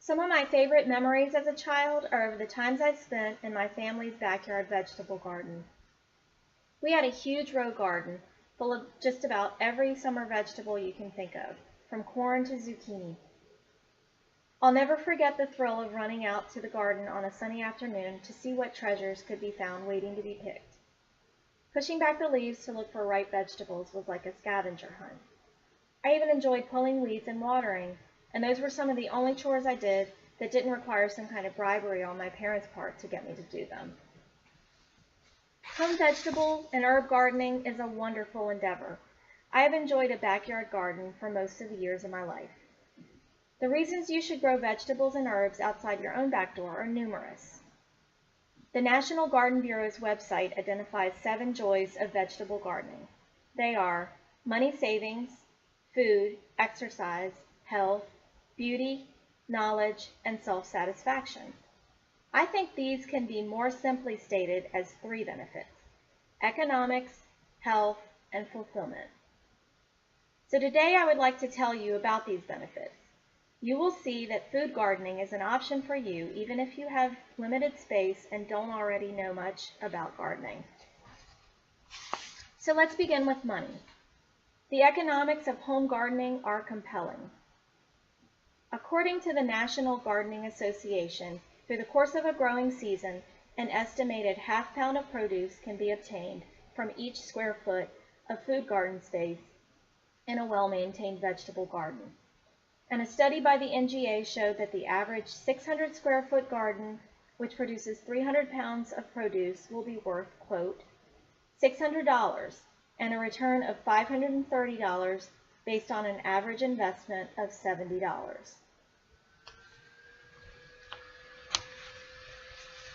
Some of my favorite memories as a child are of the times I spent in my family's backyard vegetable garden. We had a huge row garden full of just about every summer vegetable you can think of, from corn to zucchini. I'll never forget the thrill of running out to the garden on a sunny afternoon to see what treasures could be found waiting to be picked. Pushing back the leaves to look for ripe vegetables was like a scavenger hunt. I even enjoyed pulling weeds and watering, and those were some of the only chores I did that didn't require some kind of bribery on my parents' part to get me to do them. Home vegetable and herb gardening is a wonderful endeavor. I have enjoyed a backyard garden for most of the years of my life. The reasons you should grow vegetables and herbs outside your own back door are numerous. The National Garden Bureau's website identifies 7 joys of vegetable gardening. They are money savings, food, exercise, health, beauty, knowledge, and self-satisfaction. I think these can be more simply stated as 3 benefits: economics, health, and fulfillment. So today I would like to tell you about these benefits. You will see that food gardening is an option for you even if you have limited space and don't already know much about gardening. So let's begin with money. The economics of home gardening are compelling. According to the National Gardening Association, through the course of a growing season, an estimated ½ pound of produce can be obtained from each square foot of food garden space in a well-maintained vegetable garden. And a study by the NGA showed that the average 600 square foot garden, which produces 300 pounds of produce, will be worth, quote, $600 and a return of $530 based on an average investment of $70.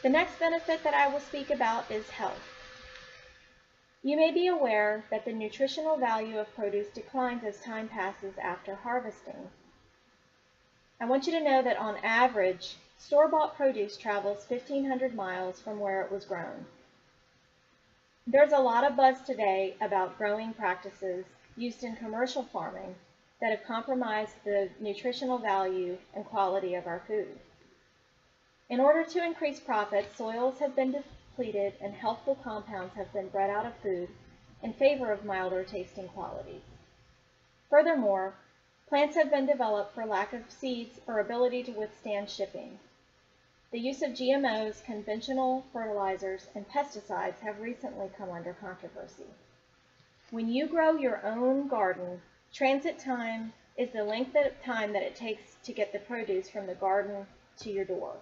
The next benefit that I will speak about is health. You may be aware that the nutritional value of produce declines as time passes after harvesting. I want you to know that on average, store-bought produce travels 1,500 miles from where it was grown. There's a lot of buzz today about growing practices used in commercial farming that have compromised the nutritional value and quality of our food. In order to increase profits, soils have been depleted and healthful compounds have been bred out of food in favor of milder tasting qualities. Furthermore, plants have been developed for lack of seeds or ability to withstand shipping. The use of GMOs, conventional fertilizers, and pesticides have recently come under controversy. When you grow your own garden, transit time is the length of time that it takes to get the produce from the garden to your door.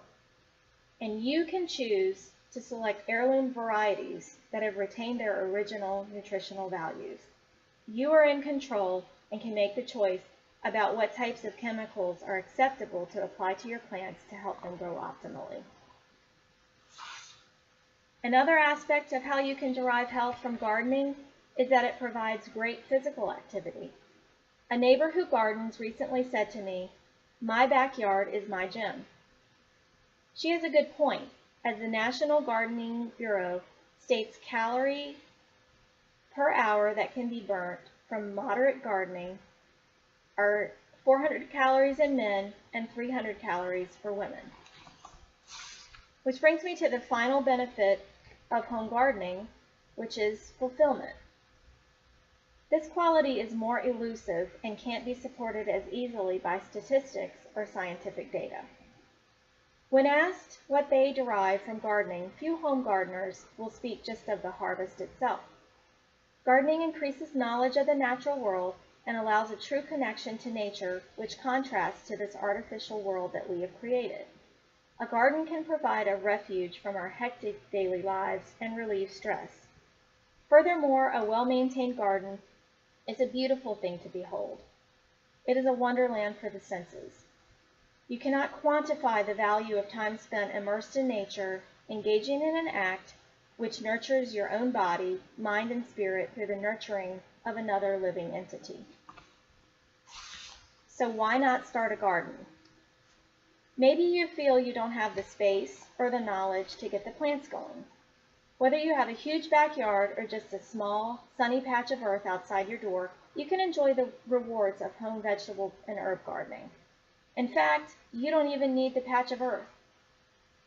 And you can choose to select heirloom varieties that have retained their original nutritional values. You are in control and can make the choice about what types of chemicals are acceptable to apply to your plants to help them grow optimally. Another aspect of how you can derive health from gardening is that it provides great physical activity. A neighbor who gardens recently said to me, "My backyard is my gym." She has a good point, as the National Gardening Bureau states calorie per hour that can be burnt from moderate gardening are 400 calories in men and 300 calories for women. Which brings me to the final benefit of home gardening, which is fulfillment. This quality is more elusive and can't be supported as easily by statistics or scientific data. When asked what they derive from gardening, few home gardeners will speak just of the harvest itself. Gardening increases knowledge of the natural world and allows a true connection to nature, which contrasts to this artificial world that we have created. A garden can provide a refuge from our hectic daily lives and relieve stress. Furthermore, a well-maintained garden is a beautiful thing to behold. It is a wonderland for the senses. You cannot quantify the value of time spent immersed in nature, engaging in an act which nurtures your own body, mind, and spirit through the nurturing of another living entity. So why not start a garden? Maybe you feel you don't have the space or the knowledge to get the plants going. Whether you have a huge backyard or just a small, sunny patch of earth outside your door, you can enjoy the rewards of home vegetable and herb gardening. In fact, you don't even need the patch of earth.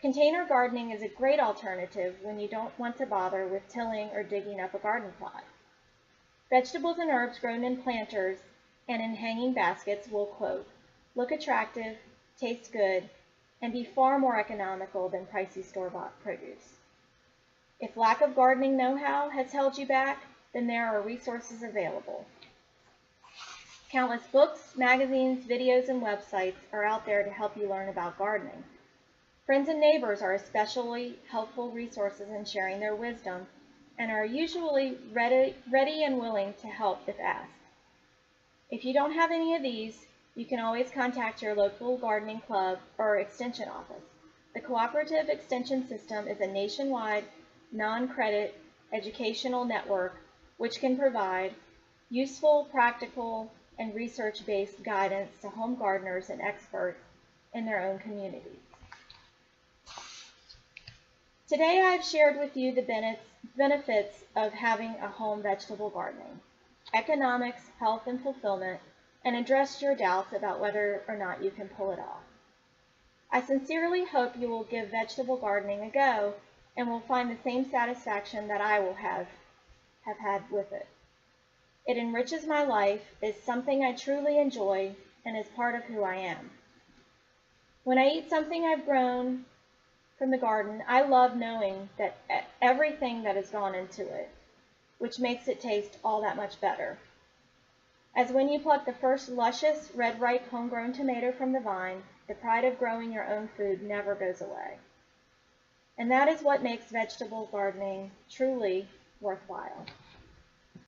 Container gardening is a great alternative when you don't want to bother with tilling or digging up a garden plot. Vegetables and herbs grown in planters and in hanging baskets will, quote, look attractive, taste good, and be far more economical than pricey store-bought produce. If lack of gardening know-how has held you back, then there are resources available. Countless books, magazines, videos, and websites are out there to help you learn about gardening. Friends and neighbors are especially helpful resources in sharing their wisdom and are usually ready and willing to help if asked. If you don't have any of these, you can always contact your local gardening club or extension office. The Cooperative Extension System is a nationwide, non-credit educational network which can provide useful, practical, and research-based guidance to home gardeners and experts in their own communities. Today I've shared with you the benefits of having a home vegetable gardening, economics, health, and fulfillment, and addressed your doubts about whether or not you can pull it off. I sincerely hope you will give vegetable gardening a go and will find the same satisfaction that I will have had with it. It enriches my life, is something I truly enjoy, and is part of who I am. When I eat something I've grown from the garden, I love knowing that everything that has gone into it, which makes it taste all that much better. As when you pluck the first luscious, red, ripe, homegrown tomato from the vine, the pride of growing your own food never goes away. And that is what makes vegetable gardening truly worthwhile.